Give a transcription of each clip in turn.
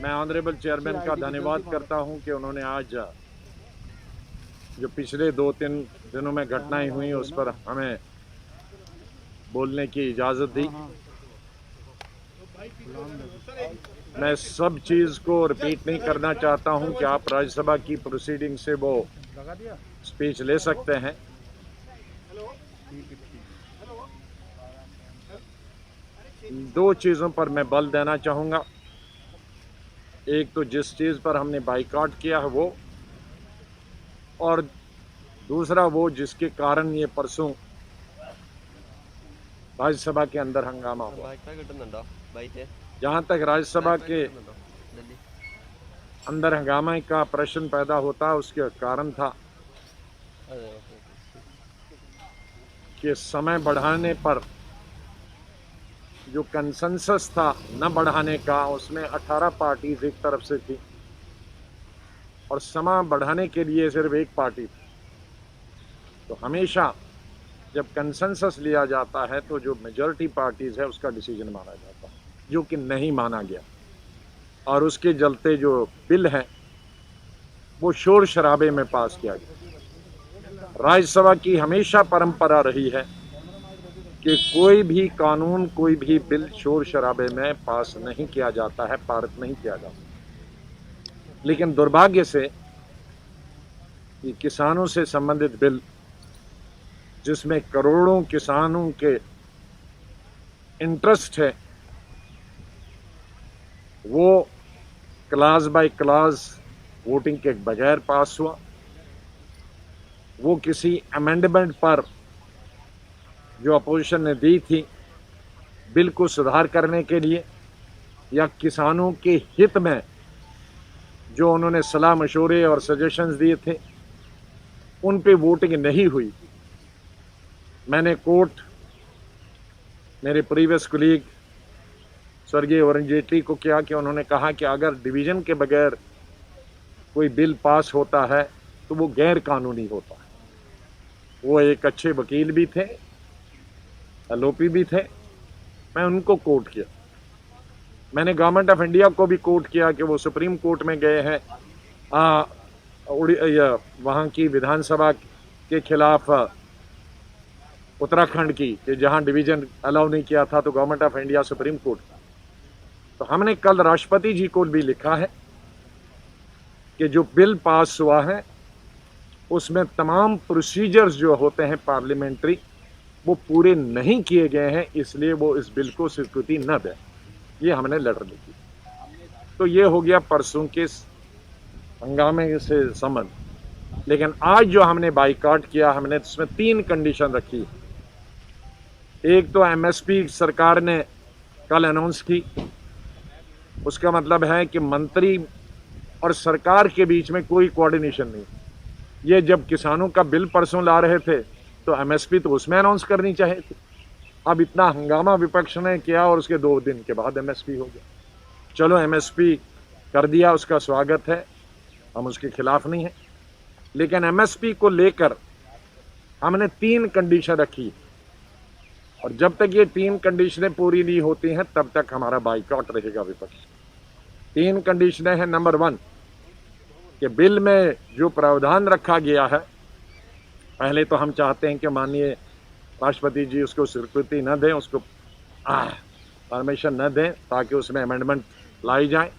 मैं honourable chairman का धन्यवाद करता हूं कि उन्होंने आज जो पिछले 2-3 दिनों में घटनाएं हुई उस पर हमें बोलने की इजाज़त दी। मैं सब चीज़ को रिपीट नहीं करना चाहता हूं कि आप राज्यसभा की प्रोसीडिंग से वो स्पीच ले सकते हैं। दो चीज़ों पर मैं बल देना चाहूँगा। एक तो जिस चीज़ पर हमने बाइकआउट किया है वो, और दूसरा वो जिसके कारण ये परसों राज्यसभा के अंदर हंगामा हुआ। जहाँ तक राज्यसभा के अंदर हंगामे का प्रश्न पैदा होता, उसके कारण था कि समय बढ़ाने पर जो कंसेंसस था न बढ़ाने का, उसमें 18 पार्टीज एक तरफ से थी और समय बढ़ाने के लिए सिर्फ एक पार्टी थी। तो हमेशा जब कंसेंसस लिया जाता है तो जो मेजॉरिटी पार्टीज है उसका डिसीजन माना जाता है, जो कि नहीं माना गया, और उसके चलते जो बिल है वो शोर शराबे में पास किया गया। राज्यसभा की हमेशा परंपरा रही है कि कोई भी कानून, कोई भी बिल शोर शराबे में पास नहीं किया जाता है, पारित नहीं किया जाता। लेकिन दुर्भाग्य से ये किसानों से संबंधित बिल, जिसमें करोड़ों किसानों के इंटरेस्ट है, वो क्लास बाय क्लास वोटिंग के बगैर पास हुआ। वो किसी अमेंडमेंट पर जो अपोजिशन ने दी थी बिल को सुधार करने के लिए, या किसानों के हित में जो उन्होंने सलाह मशवरे और सजेशंस दिए थे, उन पे वोटिंग नहीं हुई। मैंने कोर्ट मेरे प्रीवियस कोलीग स्वर्गीय अरुण जेटली को किया कि उन्होंने कहा कि अगर डिवीजन के बगैर कोई बिल पास होता है तो वो गैर कानूनी होता है। वो एक अच्छे वकील भी थे, एलओपी भी थे। मैं उनको कोर्ट किया। मैंने गवर्नमेंट ऑफ इंडिया को भी कोर्ट किया कि वो सुप्रीम कोर्ट में गए हैं वहाँ की विधानसभा के खिलाफ उत्तराखंड की, कि जहाँ डिवीजन अलाउ नहीं किया था, तो government of India supreme court. तो हमने कल राष्ट्रपति जी को भी लिखा है कि जो बिल पास हुआ है उसमें तमाम प्रोसीजर्स जो होते हैं पार्लियामेंट्री, वो पूरे नहीं किए गए हैं, इसलिए वो इस बिल को स्वीकृति न दें। ये हमने लेटर लिखी। तो ये हो गया परसों के हंगामे से संबंध। लेकिन आज जो हमने बाइकआउट किया, हमने इसमें 3 कंडीशन रखी। एक तो एमएसपी सरकार ने कल अनाउंस की। उसका मतलब है कि मंत्री और सरकार के बीच में कोई कोऑर्डिनेशन नहीं। ये जब किसानों का बिल परसों ला रहे थे तो एमएसपी तो उसमें अनाउंस करनी चाहिए थी। अब इतना हंगामा विपक्ष ने किया और उसके 2 दिन के बाद एमएसपी हो गया। चलो, एमएसपी कर दिया, उसका स्वागत है, हम उसके खिलाफ नहीं हैं। लेकिन एमएसपी को लेकर हमने 3 कंडीशन रखी, और जब तक ये 3 कंडीशनें पूरी नहीं होती हैं तब तक हमारा बाइकआउट रहेगा विपक्ष। 3 कंडीशनें हैं। नंबर 1 कि बिल में जो प्रावधान रखा गया है, पहले तो हम चाहते हैं कि माननीय राष्ट्रपति जी उसको स्वीकृति न दें, उसको परमिशन न दें, ताकि उसमें अमेंडमेंट लाई जाए।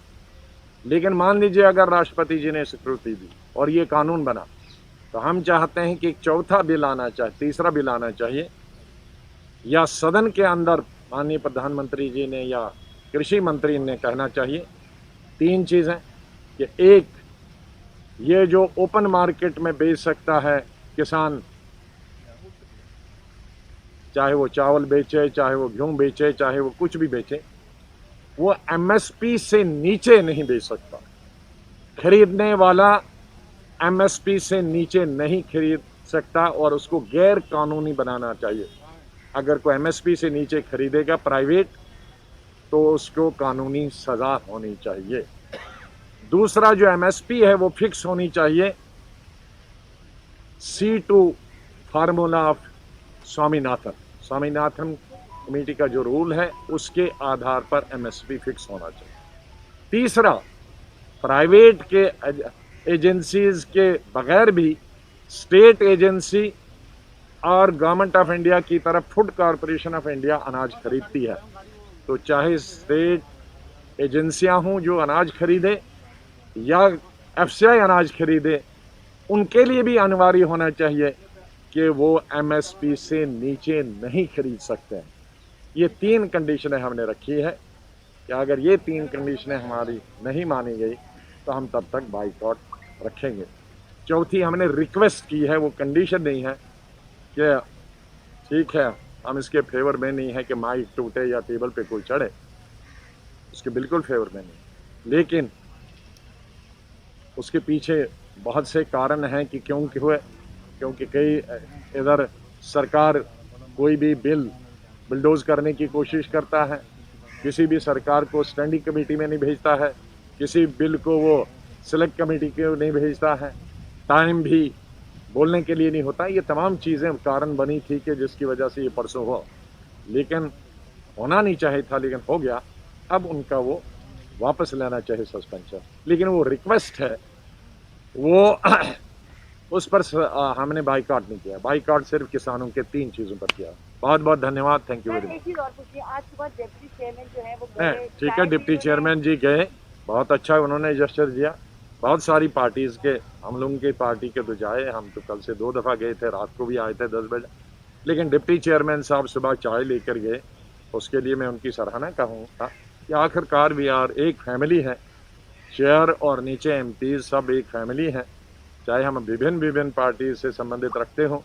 लेकिन मान लीजिए अगर राष्ट्रपति जी ने स्वीकृति दी और ये कानून बना, तो हम चाहते हैं कि एक चौथा बिल आना चाहिए, तीसरा बिल आना चाहिए, या सदन के अंदर माननीय प्रधानमंत्री जी ने या कृषि मंत्री ने कहना चाहिए 3 चीज़ें कि एक, ये जो ओपन मार्केट में बेच सकता है किसान, चाहे वो चावल बेचे, चाहे वो गेहूं बेचे, चाहे वो कुछ भी बेचे, वो एमएसपी से नीचे नहीं बेच सकता। खरीदने वाला एमएसपी से नीचे नहीं खरीद सकता, और उसको गैर कानूनी बनाना चाहिए। अगर कोई एमएसपी से नीचे खरीदेगा प्राइवेट, तो उसको कानूनी सजा होनी चाहिए। दूसरा, जो एमएसपी है वो फिक्स होनी चाहिए C2 formula of Swaminathan committee का जो रूल है उसके आधार पर एमएसपी फिक्स होना चाहिए। तीसरा, प्राइवेट के एजेंसीज के बगैर भी स्टेट एजेंसी और गवर्नमेंट ऑफ इंडिया की तरफ फूड कॉरपोरेशन ऑफ इंडिया अनाज खरीदती है। तो चाहे स्टेट एजेंसियां हों जो अनाज खरीदे या एफसीआई अनाज खरीदे, उनके लिए भी अनिवार्य होना चाहिए कि वो एमएसपी से नीचे नहीं खरीद सकते हैं। ये 3 कंडीशनें हमने रखी है कि अगर ये 3 कंडीशनें हमारी नहीं मानी गई तो हम तब तक बाइकआउट रखेंगे। चौथी हमने रिक्वेस्ट की है, वो कंडीशन नहीं है कि ठीक है हम इसके फेवर में नहीं है कि माइक टूटे या टेबल पे कोई चढ़े, उसके बिल्कुल फेवर में नहीं, लेकिन उसके पीछे बहुत से कारण हैं कि क्यों हुए। क्योंकि कई इधर सरकार कोई भी बिल बुलडोज करने की कोशिश करता है, किसी भी सरकार को स्टैंडिंग कमेटी में नहीं भेजता है, किसी बिल को वो सिलेक्ट कमेटी को नहीं भेजता है, टाइम भी बोलने के लिए नहीं होता। ये तमाम चीज़ें कारण बनी थी कि जिसकी वजह से ये परसों हुआ, लेकिन होना नहीं चाहिए था, लेकिन हो गया। अब उनका वो वापस लेना चाहिए सस्पेंशन, लेकिन वो रिक्वेस्ट है वो उस पर हमने बाइकआउट नहीं किया। बाइकआउट सिर्फ किसानों के 3 चीज़ों पर किया। बहुत बहुत धन्यवाद, थैंक यू वेरी मच। एक चीज और पूछिए, आज सुबह डिप्टी चेयरमैन जो है वो गए, ठीक है, डिप्टी चेयरमैन जी गए, बहुत अच्छा उन्होंने जेस्चर दिया। बहुत सारी पार्टीज़ के, हम लोगों की पार्टी के तो जाए, हम तो कल से 2 दफ़ा गए थे, रात को भी आए थे 10 बजे, लेकिन डिप्टी चेयरमैन साहब सुबह चाय लेकर गए, उसके लिए मैं उनकी सराहना कहूँगा कि आखिरकार भी यार एक फैमिली है, चेयर और नीचे एमपीज़ सब एक फैमिली है। चाहे हम विभिन्न पार्टी से संबंधित रखते हों,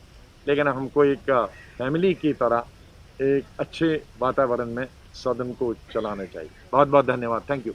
लेकिन हमको एक फैमिली की तरह एक अच्छे वातावरण में सदन को चलाना चाहिए। बहुत बहुत धन्यवाद, थैंक यू।